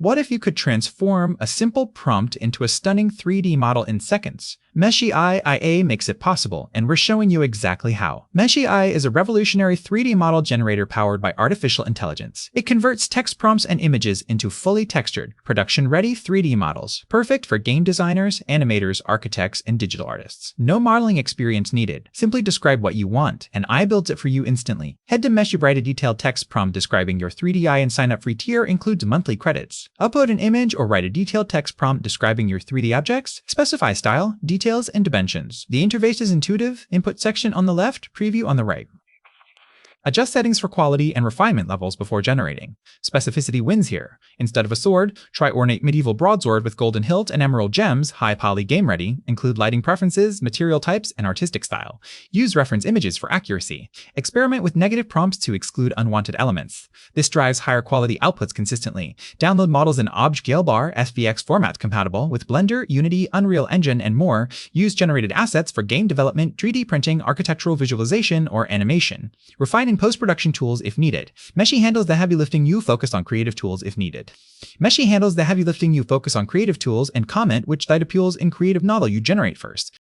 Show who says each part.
Speaker 1: What if you could transform a simple prompt into a stunning 3D model in seconds? Meshy AI makes it possible, and we're showing you exactly how. Meshy AI is a revolutionary 3D model generator powered by artificial intelligence. It converts text prompts and images into fully textured, production-ready 3D models, perfect for game designers, animators, architects, and digital artists. No modeling experience needed. Simply describe what you want, and AI builds it for you instantly. Head to Meshy, write a detailed text prompt describing your 3D AI, and sign up. Free tier includes monthly credits. Upload an image or write a detailed text prompt describing your 3D objects. Specify style, details, and dimensions. The interface is intuitive. Input section on the left, preview on the right. Adjust settings for quality and refinement levels before generating. Specificity wins here. Instead of a sword, try ornate medieval broadsword with golden hilt and emerald gems, high poly game ready. Include lighting preferences, material types, and artistic style. Use reference images for accuracy. Experiment with negative prompts to exclude unwanted elements. This drives higher quality outputs consistently. Download models in ObjGaleBar SVX format compatible with Blender, Unity, Unreal Engine, and more. Use generated assets for game development, 3D printing, architectural visualization, or animation. Refine in post-production tools if needed. Meshy handles the heavy lifting. You focus on creative tools if needed. Meshy handles the heavy lifting. You focus on creative tools and comment which light appeals in creative model you generate first.